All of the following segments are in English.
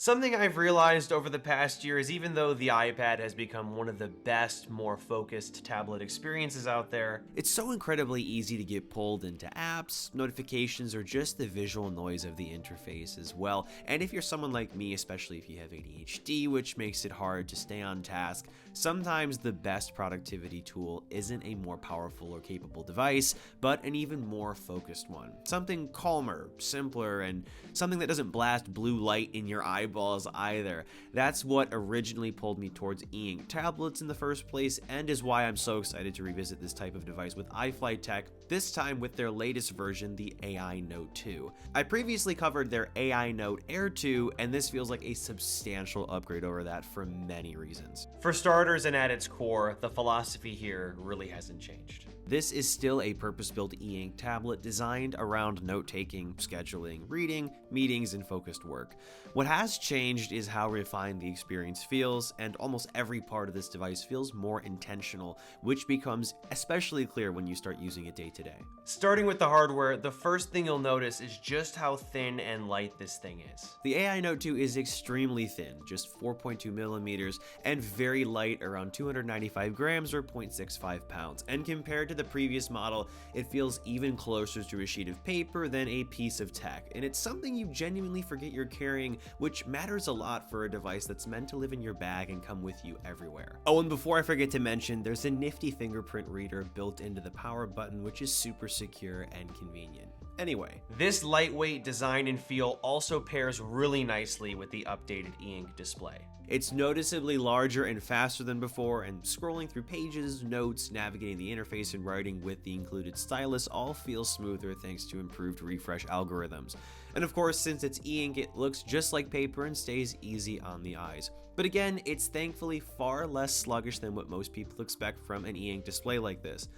Something I've realized over the past year is even though the iPad has become one of the best, more focused tablet experiences out there, it's so incredibly easy to get pulled into apps, notifications, or just the visual noise of the interface as well. And if you're someone like me, especially if you have ADHD, which makes it hard to stay on task, sometimes the best productivity tool isn't a more powerful or capable device, but an even more focused one. Something calmer, simpler, and something that doesn't blast blue light in your eyeballs either. That's what originally pulled me towards e-ink tablets in the first place, and is why I'm so excited to revisit this type of device with iFLYTEK, this time with their latest version, the AINOTE 2. I previously covered their AINOTE Air 2, and this feels like a substantial upgrade over that for many reasons. For starters and at its core, the philosophy here really hasn't changed. This is still a purpose-built e-ink tablet designed around note-taking, scheduling, reading, meetings, and focused work. What has changed is how refined the experience feels, and almost every part of this device feels more intentional, which becomes especially clear when you start using it day to day. Starting with the hardware, the first thing you'll notice is just how thin and light this thing is. The AINOTE 2 is extremely thin, just 4.2 millimeters, and very light, around 295 grams or 0.65 pounds, and compared to the previous model, it feels even closer to a sheet of paper than a piece of tech, and it's something you genuinely forget you're carrying, which matters a lot for a device that's meant to live in your bag and come with you everywhere. Oh, and before I forget to mention, there's a nifty fingerprint reader built into the power button, which is super secure and convenient. Anyway, this lightweight design and feel also pairs really nicely with the updated e-ink display. It's noticeably larger and faster than before, and scrolling through pages, notes, navigating the interface, and writing with the included stylus all feels smoother thanks to improved refresh algorithms. And of course, since it's e-ink, it looks just like paper and stays easy on the eyes. But again, it's thankfully far less sluggish than what most people expect from an e-ink display like this.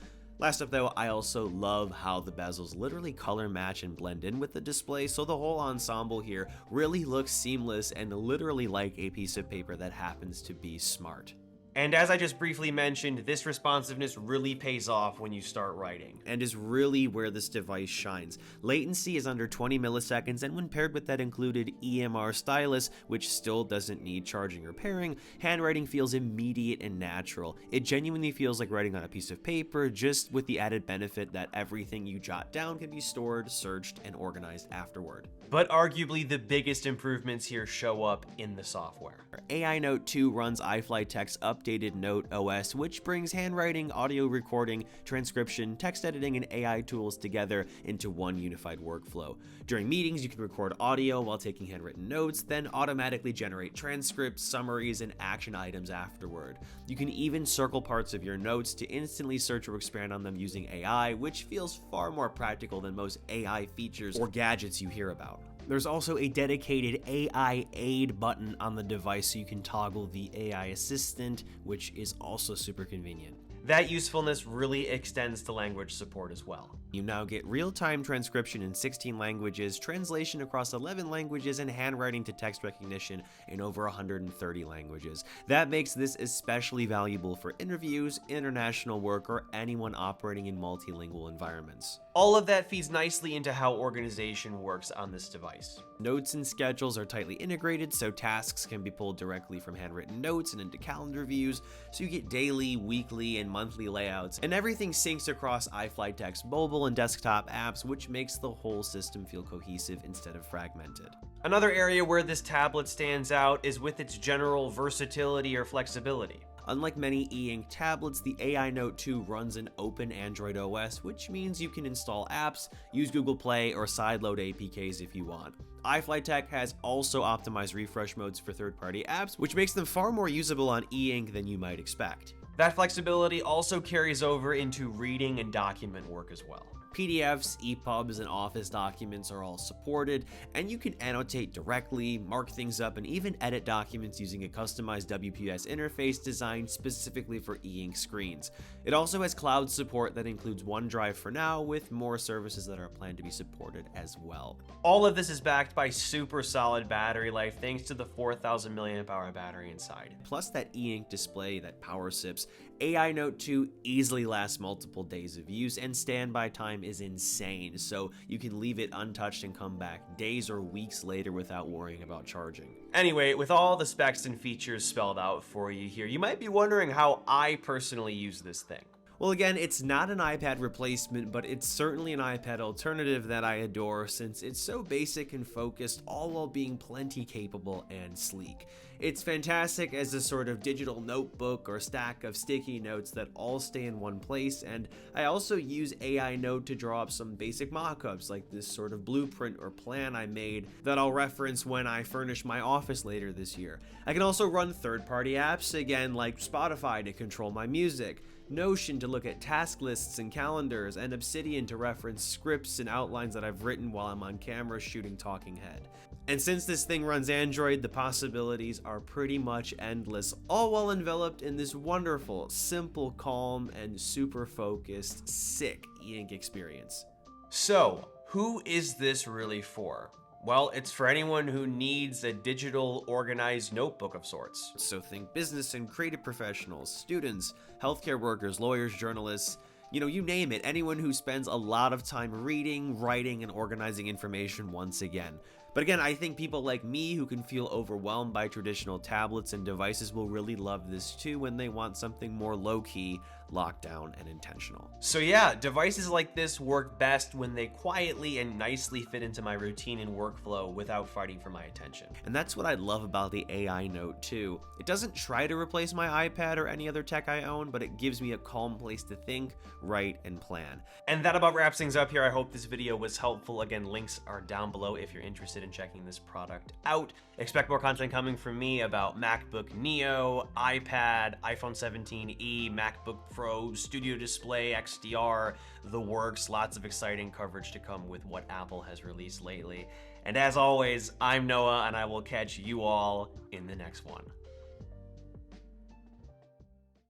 Last up though, I also love how the bezels literally color match and blend in with the display, so the whole ensemble here really looks seamless and literally like a piece of paper that happens to be smart. And as I just briefly mentioned, this responsiveness really pays off when you start writing. And is really where this device shines. Latency is under 20 milliseconds, and when paired with that included EMR stylus, which still doesn't need charging or pairing, handwriting feels immediate and natural. It genuinely feels like writing on a piece of paper, just with the added benefit that everything you jot down can be stored, searched, and organized afterward. But arguably the biggest improvements here show up in the software. AINOTE 2 runs iFLYTEK's updated Note OS, which brings handwriting, audio recording, transcription, text editing, and AI tools together into one unified workflow. During meetings, you can record audio while taking handwritten notes, then automatically generate transcripts, summaries, and action items afterward. You can even circle parts of your notes to instantly search or expand on them using AI, which feels far more practical than most AI features or gadgets you hear about. There's also a dedicated AI aid button on the device so you can toggle the AI assistant, which is also super convenient. That usefulness really extends to language support as well. You now get real-time transcription in 16 languages, translation across 11 languages, and handwriting to text recognition in over 130 languages. That makes this especially valuable for interviews, international work, or anyone operating in multilingual environments. All of that feeds nicely into how organization works on this device. Notes and schedules are tightly integrated, so tasks can be pulled directly from handwritten notes and into calendar views, so you get daily, weekly, and monthly layouts, and everything syncs across iFLYTEK's mobile and desktop apps, which makes the whole system feel cohesive instead of fragmented. Another area where this tablet stands out is with its general versatility or flexibility. Unlike many e-ink tablets, the AINOTE 2 runs an open Android OS, which means you can install apps, use Google Play, or sideload APKs if you want. iFLYTEK has also optimized refresh modes for third-party apps, which makes them far more usable on e-ink than you might expect. That flexibility also carries over into reading and document work as well. PDFs, EPUBs, and Office documents are all supported, and you can annotate directly, mark things up, and even edit documents using a customized WPS interface designed specifically for e-ink screens. It also has cloud support that includes OneDrive for now, with more services that are planned to be supported as well. All of this is backed by super solid battery life thanks to the 4,000 mAh battery inside. Plus that e-ink display that power sips, AINOTE 2 easily lasts multiple days of use, and standby time time is insane, so you can leave it untouched and come back days or weeks later without worrying about charging. Anyway, with all the specs and features spelled out for you here, you might be wondering how I personally use this thing. Well, again, it's not an iPad replacement, but it's certainly an iPad alternative that I adore since it's so basic and focused, all while being plenty capable and sleek. It's fantastic as a sort of digital notebook or stack of sticky notes that all stay in one place, and I also use AINOTE to draw up some basic mock-ups like this sort of blueprint or plan I made that I'll reference when I furnish my office later this year. I can also run third-party apps, again like Spotify to control my music, Notion to look at task lists and calendars, and Obsidian to reference scripts and outlines that I've written while I'm on camera shooting talking head. And since this thing runs Android, the possibilities are pretty much endless, all while enveloped in this wonderful, simple, calm, and super focused, sick e-ink experience. So, who is this really for? Well, it's for anyone who needs a digital, organized notebook of sorts. So think business and creative professionals, students, healthcare workers, lawyers, journalists, you name it, anyone who spends a lot of time reading, writing, and organizing information once again. But again, I think people like me who can feel overwhelmed by traditional tablets and devices will really love this too when they want something more low-key, locked down, and intentional. So yeah, devices like this work best when they quietly and nicely fit into my routine and workflow without fighting for my attention. And that's what I love about the AINOTE too. It doesn't try to replace my iPad or any other tech I own, but it gives me a calm place to think, write, and plan. And that about wraps things up here. I hope this video was helpful. Again, links are down below if you're interested in checking this product out. Expect more content coming from me about MacBook Neo, iPad, iPhone 17e, MacBook Pro, Studio Display, XDR, the works. Lots of exciting coverage to come with what Apple has released lately. And as always, I'm Noah, and I will catch you all in the next one.